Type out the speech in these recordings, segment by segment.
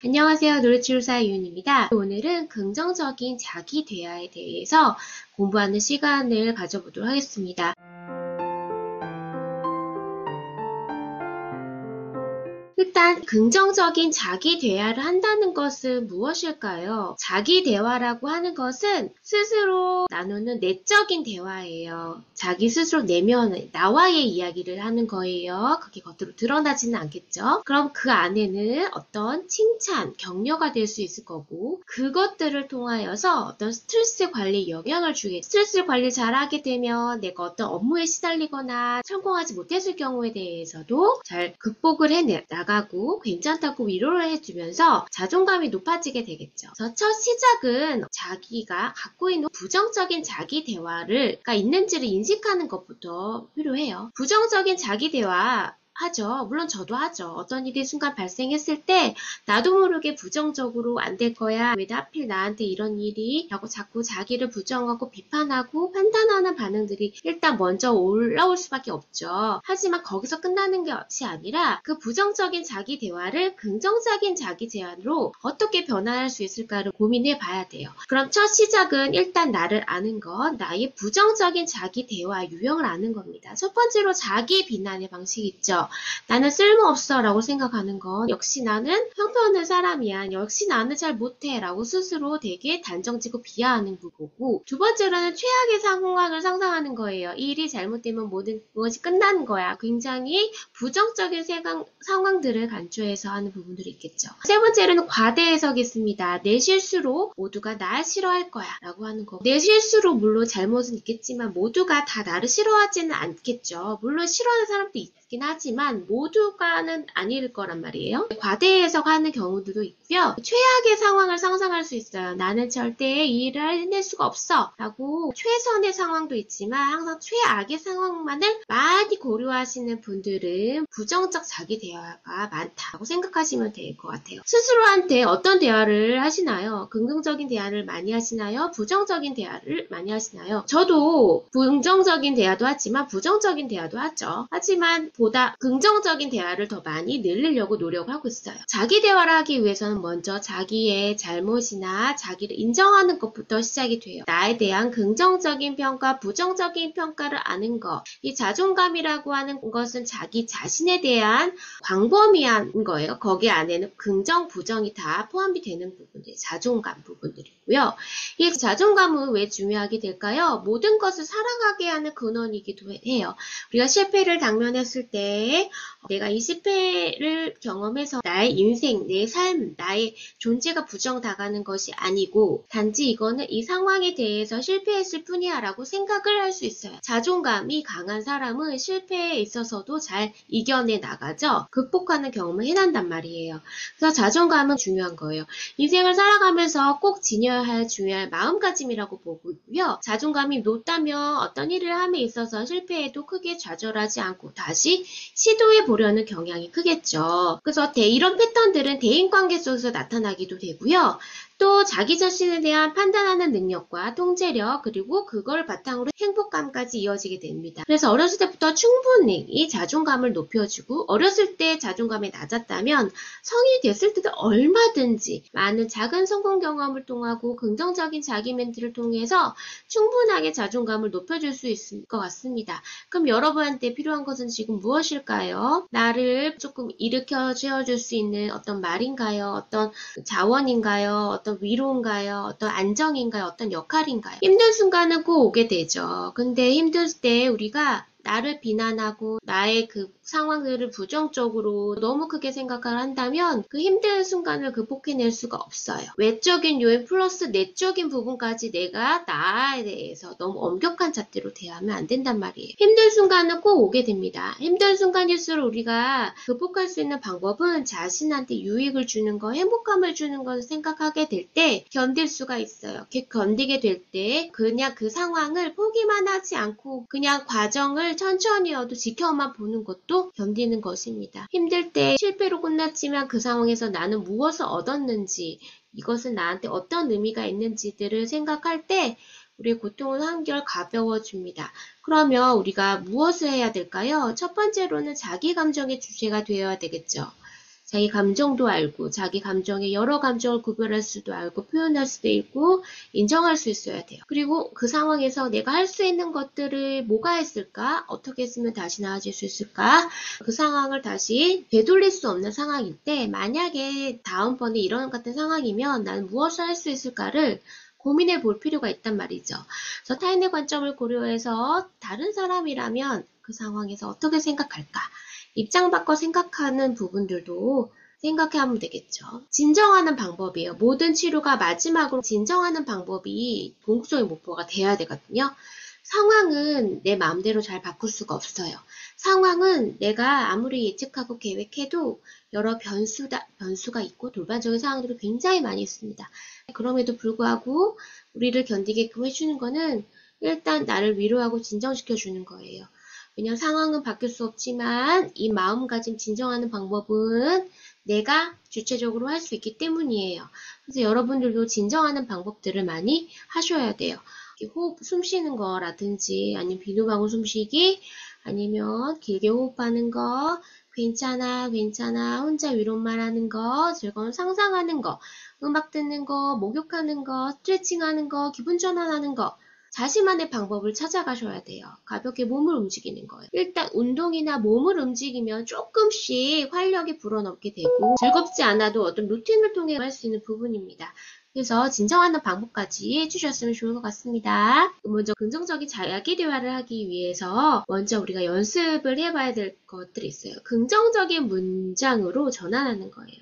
안녕하세요. 노래치료사 이윤입니다. 오늘은 긍정적인 자기 대화에 대해서 공부하는 시간을 가져보도록 하겠습니다. 일단 긍정적인 자기 대화를 한다는 것은 무엇일까요? 자기 대화라고 하는 것은 스스로 나누는 내적인 대화예요. 자기 스스로 내면의 나와의 이야기를 하는 거예요. 그게 겉으로 드러나지는 않겠죠? 그럼 그 안에는 어떤 칭찬, 격려가 될 수 있을 거고 그것들을 통하여서 어떤 스트레스 관리에 영향을 주게 스트레스 관리 잘하게 되면 내가 어떤 업무에 시달리거나 성공하지 못했을 경우에 대해서도 잘 극복을 해나가고 괜찮다고 위로를 해주면서 자존감이 높아지게 되겠죠. 그래서 첫 시작은 자기가 갖고 있는 부정적인 자기 대화가 있는지를 인식하는 것부터 필요해요. 부정적인 자기 대화 하죠. 물론 저도 하죠. 어떤 일이 순간 발생했을 때 나도 모르게 부정적으로 안 될 거야. 왜 하필 나한테 이런 일이? 라고 자꾸 자기를 부정하고 비판하고 판단하는 반응들이 일단 먼저 올라올 수밖에 없죠. 하지만 거기서 끝나는 것이 아니라 그 부정적인 자기 대화를 긍정적인 자기 대화로 어떻게 변화할 수 있을까를 고민해 봐야 돼요. 그럼 첫 시작은 일단 나를 아는 것, 나의 부정적인 자기 대화 유형을 아는 겁니다. 첫 번째로 자기 비난의 방식이 있죠. 나는 쓸모없어 라고 생각하는 건 역시 나는 형편없는 사람이야. 역시 나는 잘 못해 라고 스스로 되게 단정지고 비하하는 거고, 두 번째로는 최악의 상황을 상상하는 거예요. 이 일이 잘못되면 모든 것이 끝나는 거야. 굉장히 부정적인 상황들을 간주해서 하는 부분들이 있겠죠. 세 번째로는 과대 해석이 있습니다. 내 실수로 모두가 날 싫어할 거야 라고 하는 거. 내 실수로 물론 잘못은 있겠지만 모두가 다 나를 싫어하지는 않겠죠. 물론 싫어하는 사람도 있긴 하지만 모두가는 아닐 거란 말이에요. 과대 해석하는 경우들도 있고요. 최악의 상황을 상상할 수 있어요. 나는 절대 이 일을 해낼 수가 없어 라고 최선의 상황도 있지만 항상 최악의 상황만을 많이 고려하시는 분들은 부정적 자기 대화가 많다고 생각하시면 될 것 같아요. 스스로한테 어떤 대화를 하시나요? 긍정적인 대화를 많이 하시나요? 부정적인 대화를 많이 하시나요? 저도 긍정적인 대화도 하지만 부정적인 대화도 하죠. 하지만 보다 긍정적인 대화를 더 많이 늘리려고 노력을 하고 있어요. 자기 대화를 하기 위해서는 먼저 자기의 잘못이나 자기를 인정하는 것부터 시작이 돼요. 나에 대한 긍정적인 평가, 부정적인 평가를 아는 것. 이 자존감이라고 하는 것은 자기 자신에 대한 광범위한 거예요. 거기 안에는 긍정, 부정이 다 포함이 되는 부분들이 자존감 부분들이고요. 이 자존감은 왜 중요하게 될까요? 모든 것을 살아가게 하는 근원이기도 해요. 우리가 실패를 당면했을 때 내가 이 실패를 경험해서 나의 인생, 내 삶, 나의 존재가 부정당하는 것이 아니고 단지 이거는 이 상황에 대해서 실패했을 뿐이야 라고 생각을 할 수 있어요. 자존감이 강한 사람은 실패에 있어서도 잘 이겨내 나가죠. 극복하는 경험을 해낸단 말이에요. 그래서 자존감은 중요한 거예요. 인생을 살아가면서 꼭 지녀야 할 중요한 마음가짐이라고 보고 있고요. 자존감이 높다면 어떤 일을 함에 있어서 실패해도 크게 좌절하지 않고 다시 시도해 보려는 경향이 크겠죠. 그래서 이런 패턴들은 대인관계 속에서 나타나기도 되고요. 또 자기 자신에 대한 판단하는 능력과 통제력 그리고 그걸 바탕으로 행복감까지 이어지게 됩니다. 그래서 어렸을 때부터 충분히 이 자존감을 높여주고 어렸을 때 자존감이 낮았다면 성인이 됐을 때도 얼마든지 많은 작은 성공 경험을 통하고 긍정적인 자기 멘트를 통해서 충분하게 자존감을 높여줄 수 있을 것 같습니다. 그럼 여러분한테 필요한 것은 지금 무엇일까요? 나를 조금 일으켜 세워줄 수 있는 어떤 말인가요? 어떤 자원인가요? 어떤 위로인가요? 어떤 안정인가요? 어떤 역할인가요? 힘든 순간은 꼭 오게 되죠. 근데 힘들 때 우리가 나를 비난하고 나의 그 상황들을 부정적으로 너무 크게 생각을 한다면 그 힘든 순간을 극복해낼 수가 없어요. 외적인 요인 플러스 내적인 부분까지 내가 나에 대해서 너무 엄격한 잣대로 대하면 안 된단 말이에요. 힘든 순간은 꼭 오게 됩니다. 힘든 순간일수록 우리가 극복할 수 있는 방법은 자신한테 유익을 주는 거, 행복감을 주는 것을 생각하게 될 때 견딜 수가 있어요. 견디게 될 때 그냥 그 상황을 포기만 하지 않고 그냥 과정을 천천히여도 지켜만 보는 것도 견디는 것입니다. 힘들 때 실패로 끝났지만 그 상황에서 나는 무엇을 얻었는지 이것은 나한테 어떤 의미가 있는지들을 생각할 때 우리의 고통은 한결 가벼워집니다. 그러면 우리가 무엇을 해야 될까요? 첫 번째로는 자기 감정의 주체가 되어야 되겠죠. 자기 감정도 알고 자기 감정의 여러 감정을 구별할 수도 알고 표현할 수도 있고 인정할 수 있어야 돼요. 그리고 그 상황에서 내가 할 수 있는 것들을 뭐가 있을까? 어떻게 했으면 다시 나아질 수 있을까? 그 상황을 다시 되돌릴 수 없는 상황일 때 만약에 다음번에 이런 같은 상황이면 나는 무엇을 할 수 있을까를 고민해 볼 필요가 있단 말이죠. 그래서 타인의 관점을 고려해서 다른 사람이라면 그 상황에서 어떻게 생각할까? 입장 바꿔 생각하는 부분들도 생각하면 되겠죠. 진정하는 방법이에요. 모든 치료가 마지막으로 진정하는 방법이 궁극적인 목표가 돼야 되거든요. 상황은 내 마음대로 잘 바꿀 수가 없어요. 상황은 내가 아무리 예측하고 계획해도 여러 변수가 있고 돌발적인 상황들이 굉장히 많이 있습니다. 그럼에도 불구하고 우리를 견디게끔 해주는 거는 일단 나를 위로하고 진정시켜 주는 거예요. 왜냐하면 상황은 바뀔 수 없지만 이 마음가짐 진정하는 방법은 내가 주체적으로 할 수 있기 때문이에요. 그래서 여러분들도 진정하는 방법들을 많이 하셔야 돼요. 호흡, 숨 쉬는 거라든지 아니면 비누방울 숨쉬기 아니면 길게 호흡하는 거 괜찮아 괜찮아 혼자 위로만 하는 거 즐거운 상상하는 거 음악 듣는 거 목욕하는 거 스트레칭 하는 거 기분 전환하는 거 자신만의 방법을 찾아가셔야 돼요. 가볍게 몸을 움직이는 거예요. 일단 운동이나 몸을 움직이면 조금씩 활력이 불어넣게 되고 즐겁지 않아도 어떤 루틴을 통해 할 수 있는 부분입니다. 그래서 진정하는 방법까지 해주셨으면 좋을 것 같습니다. 먼저 긍정적인 자기 대화를 하기 위해서 먼저 우리가 연습을 해봐야 될 것들이 있어요. 긍정적인 문장으로 전환하는 거예요.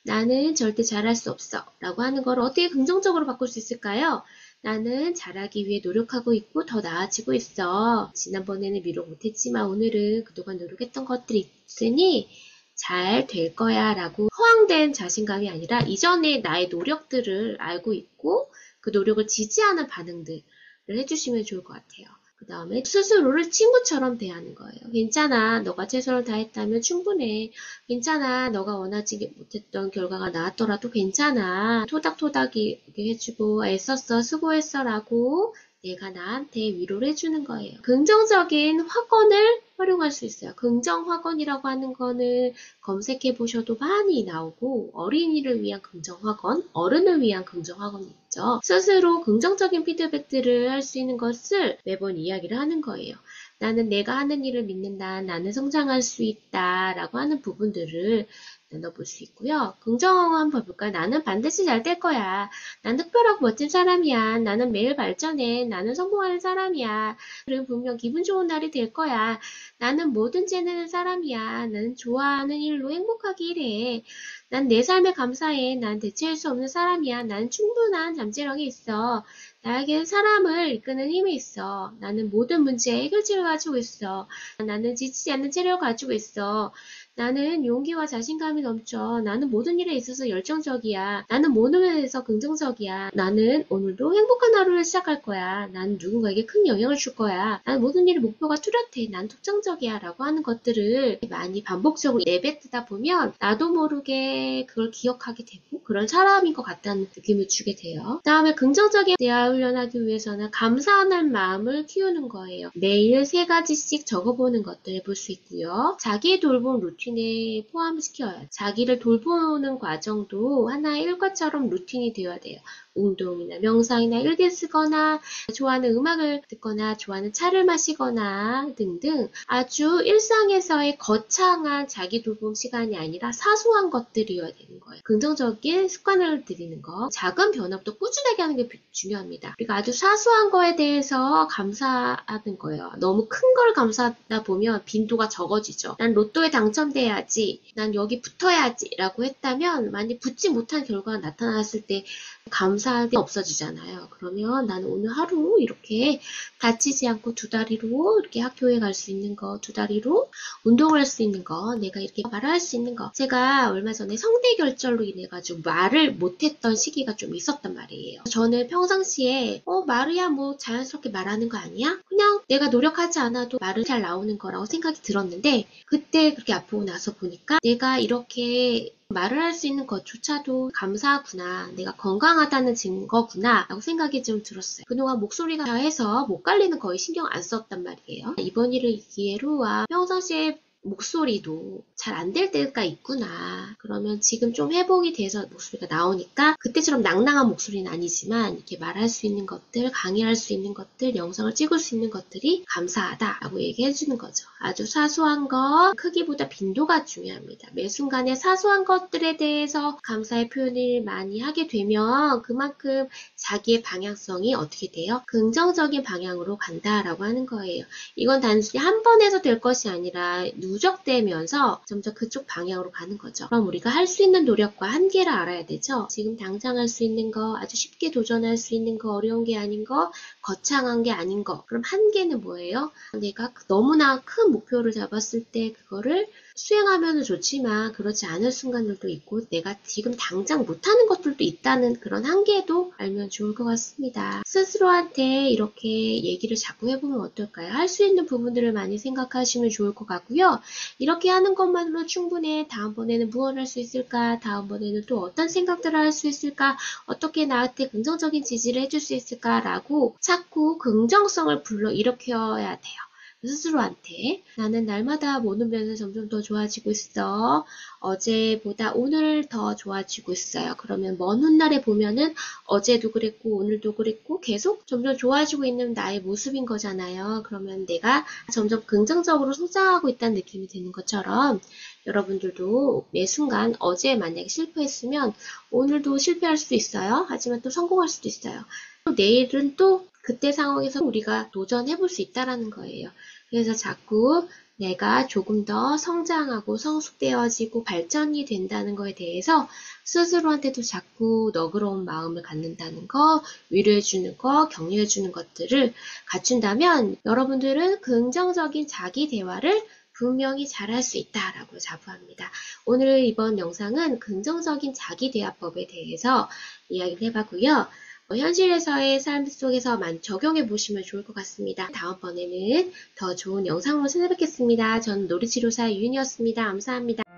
나는 절대 잘할 수 없어 라고 하는 걸 어떻게 긍정적으로 바꿀 수 있을까요? 나는 잘하기 위해 노력하고 있고 더 나아지고 있어. 지난번에는 위로 못했지만 오늘은 그동안 노력했던 것들이 있으니 잘 될 거야 라고 허황된 자신감이 아니라 이전의 나의 노력들을 알고 있고 그 노력을 지지하는 반응들을 해주시면 좋을 것 같아요. 그 다음에 스스로를 친구처럼 대하는 거예요. 괜찮아. 너가 최선을 다했다면 충분해. 괜찮아. 너가 원하지 못했던 결과가 나왔더라도 괜찮아. 토닥토닥이 해주고 애썼어. 수고했어. 라고 내가 나한테 위로를 해주는 거예요. 긍정적인 확언을 활용할 수 있어요. 긍정 확언이라고 하는 거는 검색해 보셔도 많이 나오고 어린이를 위한 긍정 확언, 어른을 위한 긍정 확언이 있죠. 스스로 긍정적인 피드백들을 할 수 있는 것을 매번 이야기를 하는 거예요. 나는 내가 하는 일을 믿는다. 나는 성장할 수 있다. 라고 하는 부분들을 나눠볼 수 있고요. 긍정 한번 볼까요? 나는 반드시 잘 될 거야. 난 특별하고 멋진 사람이야. 나는 매일 발전해. 나는 성공하는 사람이야. 그리고 분명 기분 좋은 날이 될 거야. 나는 뭐든지 해내는 사람이야. 나는 좋아하는 일로 행복하게 일해. 난 내 삶에 감사해. 난 대체할 수 없는 사람이야. 나는 충분한 잠재력이 있어. 나에겐 사람을 이끄는 힘이 있어. 나는 모든 문제의 해결책을 가지고 있어. 나는 지치지 않는 체력을 가지고 있어. 나는 용기와 자신감이 넘쳐. 나는 모든 일에 있어서 열정적이야. 나는 모든 면에서 긍정적이야. 나는 오늘도 행복한 하루를 시작할 거야. 나는 누군가에게 큰 영향을 줄 거야. 나는 모든 일의 목표가 뚜렷해. 난 독창적이야. 라고 하는 것들을 많이 반복적으로 내뱉다 보면 나도 모르게 그걸 기억하게 되고 그런 사람인 것 같다는 느낌을 주게 돼요. 그 다음에 긍정적인 대화 훈련하기 위해서는 감사하는 마음을 키우는 거예요. 매일 3가지씩 적어보는 것도 해볼 수 있고요. 자기 돌봄 루틴에 포함시켜요. 자기를 돌보는 과정도 하나의 일과처럼 루틴이 되어야 돼요. 운동이나 명상이나 일기 쓰거나 좋아하는 음악을 듣거나 좋아하는 차를 마시거나 등등 아주 일상에서의 거창한 자기 돌봄 시간이 아니라 사소한 것들이어야 되는 거예요. 긍정적인 습관을 들이는 거, 작은 변화부터 꾸준하게 하는 게 중요합니다. 우리가 아주 사소한 거에 대해서 감사하는 거예요. 너무 큰 걸 감사하다 보면 빈도가 적어지죠. 난 로또에 당첨돼야지, 난 여기 붙어야지 라고 했다면 많이 붙지 못한 결과가 나타났을 때 감사할 게 없어지잖아요. 그러면 나는 오늘 하루 이렇게 다치지 않고 2다리로 이렇게 학교에 갈 수 있는 거, 2다리로 운동을 할 수 있는 거, 내가 이렇게 말을 할 수 있는 거. 제가 얼마 전에 성대결절로 인해가지고 말을 못했던 시기가 좀 있었단 말이에요. 저는 평상시에 말이야 뭐 자연스럽게 말하는 거 아니야? 그냥 내가 노력하지 않아도 말은 잘 나오는 거라고 생각이 들었는데 그때 그렇게 아프고 나서 보니까 내가 이렇게 말을 할 수 있는 것조차도 감사하구나. 내가 건강하다는 증거구나. 라고 생각이 좀 들었어요. 그동안 목소리가 해서 목 관리는 거의 신경 안 썼단 말이에요. 이번 일을 기회로 평상시에 목소리도 잘 안 될 때가 있구나. 그러면 지금 좀 회복이 돼서 목소리가 나오니까 그때처럼 낭낭한 목소리는 아니지만 이렇게 말할 수 있는 것들, 강의할 수 있는 것들, 영상을 찍을 수 있는 것들이 감사하다라고 얘기해 주는 거죠. 아주 사소한 것, 크기보다 빈도가 중요합니다. 매 순간에 사소한 것들에 대해서 감사의 표현을 많이 하게 되면 그만큼 자기의 방향성이 어떻게 돼요? 긍정적인 방향으로 간다라고 하는 거예요. 이건 단순히 한 번 해서 될 것이 아니라 누적되면서 점점 그쪽 방향으로 가는 거죠. 그럼 우리가 할 수 있는 노력과 한계를 알아야 되죠. 지금 당장 할 수 있는 거, 아주 쉽게 도전할 수 있는 거, 어려운 게 아닌 거, 거창한 게 아닌 거. 그럼 한계는 뭐예요? 내가 너무나 큰 목표를 잡았을 때 그거를 수행하면 좋지만 그렇지 않을 순간들도 있고 내가 지금 당장 못하는 것들도 있다는 그런 한계도 알면 좋을 것 같습니다. 스스로한테 이렇게 얘기를 자꾸 해보면 어떨까요? 할 수 있는 부분들을 많이 생각하시면 좋을 것 같고요. 이렇게 하는 것만으로 충분해. 다음번에는 무엇을 할 수 있을까? 다음번에는 또 어떤 생각들을 할 수 있을까? 어떻게 나한테 긍정적인 지지를 해줄 수 있을까? 라고 자꾸 긍정성을 불러일으켜야 돼요. 스스로한테 나는 날마다 모든 면에서 점점 더 좋아지고 있어. 어제보다 오늘 더 좋아지고 있어요. 그러면 먼 훗날에 보면은 어제도 그랬고 오늘도 그랬고 계속 점점 좋아지고 있는 나의 모습인 거잖아요. 그러면 내가 점점 긍정적으로 성장하고 있다는 느낌이 드는 것처럼 여러분들도 매 순간 어제 만약에 실패했으면 오늘도 실패할 수도 있어요. 하지만 또 성공할 수도 있어요. 또 내일은 또 그때 상황에서 우리가 도전해 볼 수 있다라는 거예요. 그래서 자꾸 내가 조금 더 성장하고 성숙되어지고 발전이 된다는 거에 대해서 스스로한테도 자꾸 너그러운 마음을 갖는다는 거, 위로해주는 거, 격려해주는 것들을 갖춘다면 여러분들은 긍정적인 자기 대화를 분명히 잘할 수 있다라고 자부합니다. 오늘 이번 영상은 긍정적인 자기 대화법에 대해서 이야기를 해봤고요. 현실에서의 삶 속에서 많이 적용해 보시면 좋을 것 같습니다. 다음번에는 더 좋은 영상으로 찾아뵙겠습니다. 저는 놀이치료사 유인이었습니다. 감사합니다.